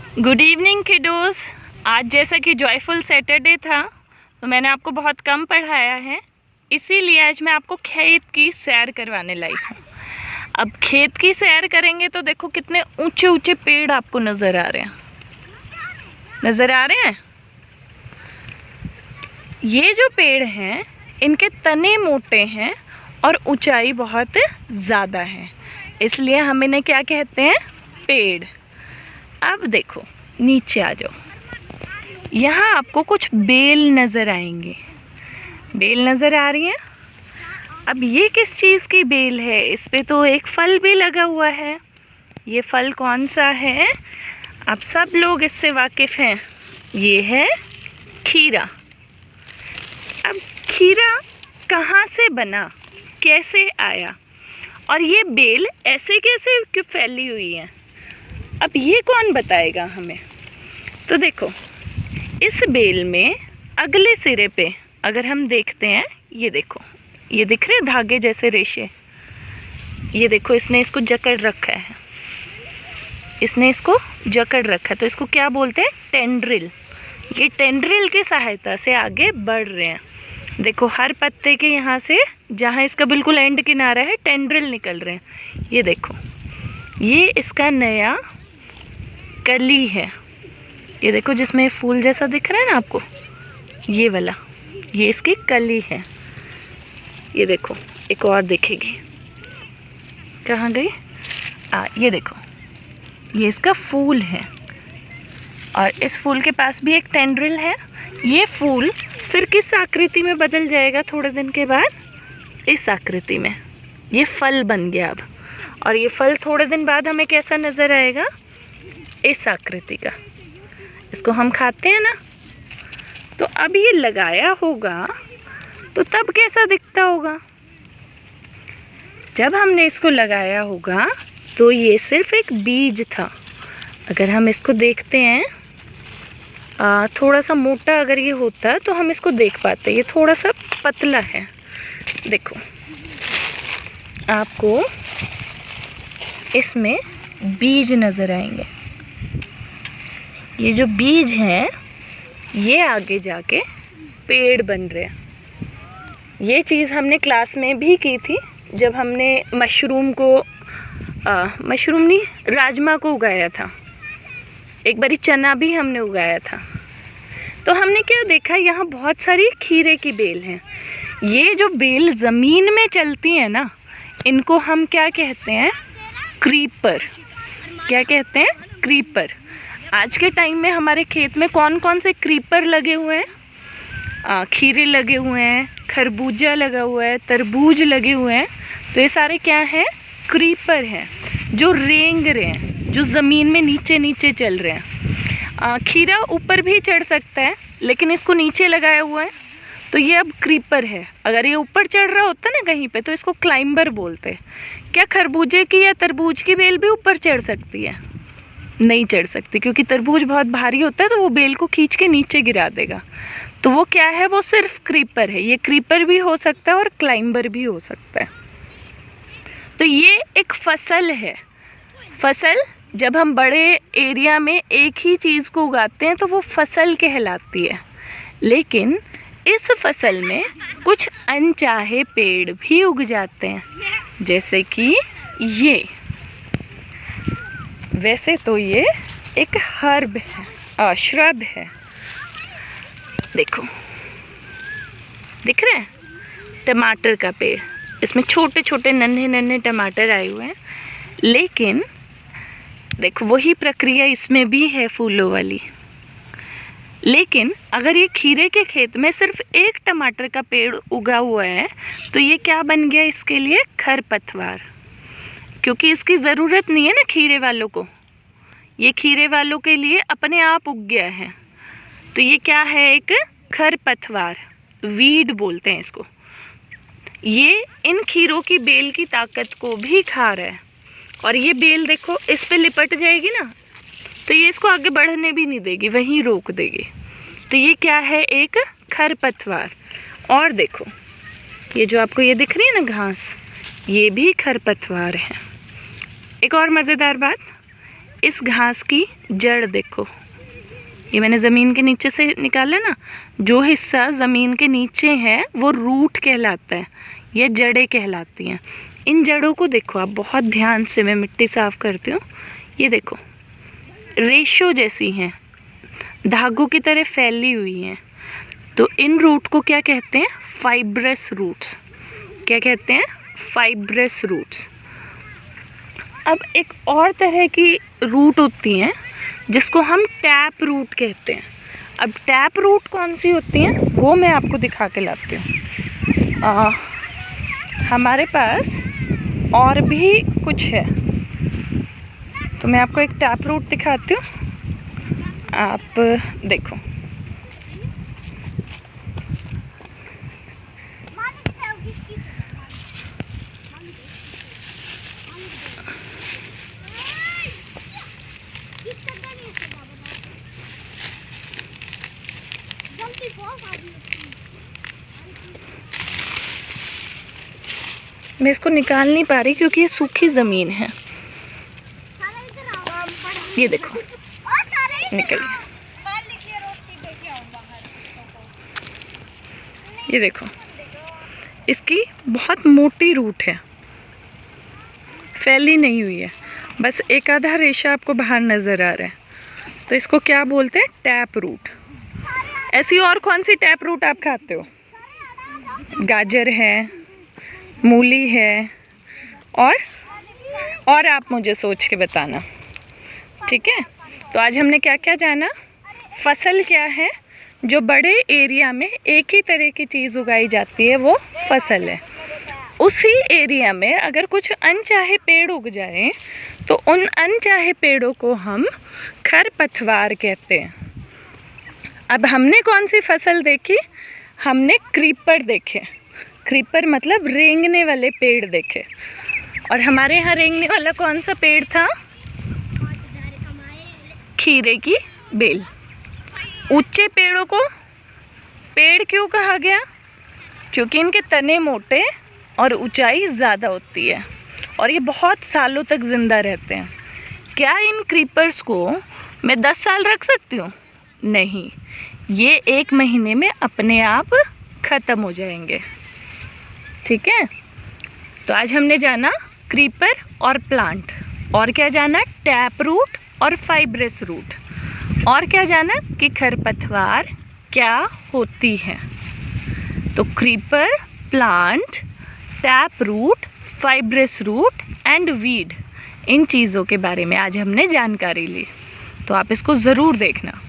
Good evening किडोज। आज जैसा कि जॉयफुल सैटरडे था तो मैंने आपको बहुत कम पढ़ाया है, इसीलिए आज मैं आपको खेत की सैर करवाने लाई हूँ। अब खेत की सैर करेंगे तो देखो कितने ऊंचे ऊंचे पेड़ आपको नज़र आ रहे हैं। ये जो पेड़ हैं इनके तने मोटे हैं और ऊंचाई बहुत ज़्यादा है, इसलिए हम इन्हें क्या कहते हैं? पेड़। अब देखो नीचे आ जाओ, यहाँ आपको कुछ बेल नज़र आएंगे। बेल नज़र आ रही है। अब ये किस चीज़ की बेल है? इस पे तो एक फल भी लगा हुआ है। ये फल कौन सा है? आप सब लोग इससे वाकिफ़ हैं। ये है खीरा। अब खीरा कहाँ से बना, कैसे आया, और ये बेल ऐसे कैसे क्यों फैली हुई है? अब ये कौन बताएगा हमें? तो देखो, इस बेल में अगले सिरे पे अगर हम देखते हैं, ये देखो, ये दिख रहे धागे जैसे रेशे। ये देखो, इसने इसको जकड़ रखा है। तो इसको क्या बोलते हैं? टेंड्रिल। ये टेंड्रिल की सहायता से आगे बढ़ रहे हैं। देखो, हर पत्ते के यहाँ से जहाँ इसका बिल्कुल एंड किनारा है टेंड्रिल निकल रहे हैं। ये देखो, ये इसका नया कली है। ये देखो, जिसमें फूल जैसा दिख रहा है ना आपको, ये वाला, ये इसकी कली है। ये देखो, एक और दिखेगी, कहाँ गई? ये देखो, ये इसका फूल है और इस फूल के पास भी एक टेंड्रिल है। ये फूल फिर किस आकृति में बदल जाएगा थोड़े दिन के बाद? इस आकृति में। ये फल बन गया अब, और ये फल थोड़े दिन बाद हमें कैसा नज़र आएगा? इस आकृति का। इसको हम खाते हैं ना। तो अब ये लगाया होगा तो तब कैसा दिखता होगा? जब हमने इसको लगाया होगा तो ये सिर्फ एक बीज था। अगर हम इसको देखते हैं, थोड़ा सा मोटा अगर ये होता तो हम इसको देख पाते। ये थोड़ा सा पतला है। देखो, आपको इसमें बीज नज़र आएंगे। ये जो बीज हैं ये आगे जाके पेड़ बन रहे हैं। ये चीज़ हमने क्लास में भी की थी जब हमने राजमा को उगाया था। एक बारी चना भी हमने उगाया था। तो हमने क्या देखा, यहाँ बहुत सारी खीरे की बेल हैं। ये जो बेल ज़मीन में चलती हैं ना, इनको हम क्या कहते हैं? क्रीपर। क्या कहते हैं? क्रीपर। आज के टाइम में हमारे खेत में कौन कौन से क्रीपर लगे हुए हैं? खीरे लगे हुए हैं, खरबूजा लगा हुआ है, तरबूज लगे हुए हैं। तो ये सारे क्या हैं? क्रीपर हैं, जो रेंग रहे हैं, जो ज़मीन में नीचे नीचे चल रहे हैं। खीरा ऊपर भी चढ़ सकता है, लेकिन इसको नीचे लगाया हुआ है तो ये अब क्रीपर है। अगर ये ऊपर चढ़ रहा होता ना कहीं पे तो इसको क्लाइंबर बोलते। क्या खरबूजे की या तरबूज की बेल भी ऊपर चढ़ सकती है? नहीं चढ़ सकती, क्योंकि तरबूज बहुत भारी होता है तो वो बेल को खींच के नीचे गिरा देगा। तो वो क्या है? वो सिर्फ क्रीपर है। ये क्रीपर भी हो सकता है और क्लाइंबर भी हो सकता है। तो ये एक फसल है। फसल, जब हम बड़े एरिया में एक ही चीज़ को उगाते हैं तो वो फसल कहलाती है। लेकिन इस फसल में कुछ अनचाहे पेड़ भी उग जाते हैं, जैसे कि ये। वैसे तो ये एक हर्ब है, श्रब है। देखो, दिख रहे हैं? टमाटर का पेड़, इसमें छोटे छोटे नन्हे नन्हे टमाटर आए हुए हैं। लेकिन देखो, वही प्रक्रिया इसमें भी है फूलों वाली। लेकिन अगर ये खीरे के खेत में सिर्फ एक टमाटर का पेड़ उगा हुआ है तो ये क्या बन गया इसके लिए? खरपतवार। क्योंकि इसकी ज़रूरत नहीं है ना खीरे वालों को, ये खीरे वालों के लिए अपने आप उग गया है। तो ये क्या है? एक खरपतवार, वीड बोलते हैं इसको। ये इन खीरों की बेल की ताकत को भी खा रहा है, और ये बेल देखो, इस पे लिपट जाएगी ना तो ये इसको आगे बढ़ने भी नहीं देगी, वहीं रोक देगी। तो ये क्या है? एक खरपतवार। और देखो, ये जो आपको ये दिख रही है ना घास, ये भी खरपतवार है। एक और मज़ेदार बात, इस घास की जड़ देखो, ये मैंने ज़मीन के नीचे से निकाला ना, जो हिस्सा ज़मीन के नीचे है वो रूट कहलाता है, ये जड़ें कहलाती हैं। इन जड़ों को देखो आप बहुत ध्यान से, मैं मिट्टी साफ़ करती हूँ, ये देखो रेशो जैसी हैं, धागों की तरह फैली हुई हैं। तो इन रूट को क्या कहते हैं? Fibrous roots. क्या कहते हैं? Fibrous roots. अब एक और तरह की रूट होती हैं जिसको हम टैप रूट कहते हैं। अब टैप रूट कौन सी होती हैं वो मैं आपको दिखा के लाती हूँ। हमारे पास और भी कुछ है, तो मैं आपको एक टैप रूट दिखाती हूँ, आप देखो। मैं इसको निकाल नहीं पा रही क्योंकि ये सूखी ज़मीन है। ये देखो निकल गया। ये देखो इसकी बहुत मोटी रूट है, फैली नहीं हुई है, बस एक आधा रेशा आपको बाहर नज़र आ रहा है। तो इसको क्या बोलते हैं? Tap root. ऐसी और कौन सी टैप रूट आप खाते हो? गाजर है, मूली है, और आप मुझे सोच के बताना, ठीक है? तो आज हमने क्या क्या जाना? फसल क्या है? जो बड़े एरिया में एक ही तरह की चीज़ उगाई जाती है वो फसल है। उसी एरिया में अगर कुछ अनचाहे पेड़ उग जाए तो उन अनचाहे पेड़ों को हम खरपतवार कहते हैं। अब हमने कौन सी फसल देखी? हमने क्रीपर देखे। क्रीपर मतलब रेंगने वाले पेड़ देखे। और हमारे यहाँ रेंगने वाला कौन सा पेड़ था? खीरे की बेल। ऊंचे पेड़ों को पेड़ क्यों कहा गया? क्योंकि इनके तने मोटे और ऊंचाई ज़्यादा होती है और ये बहुत सालों तक ज़िंदा रहते हैं। क्या इन क्रीपर्स को मैं 10 साल रख सकती हूँ? नहीं, ये 1 महीने में अपने आप ख़त्म हो जाएंगे, ठीक है? तो आज हमने जाना क्रीपर और प्लांट, और क्या जाना? टैप रूट और फाइब्रस रूट, और क्या जाना कि खरपतवार क्या होती है। तो creeper, plant, tap root, fibrous root and weed, इन चीज़ों के बारे में आज हमने जानकारी ली। तो आप इसको ज़रूर देखना।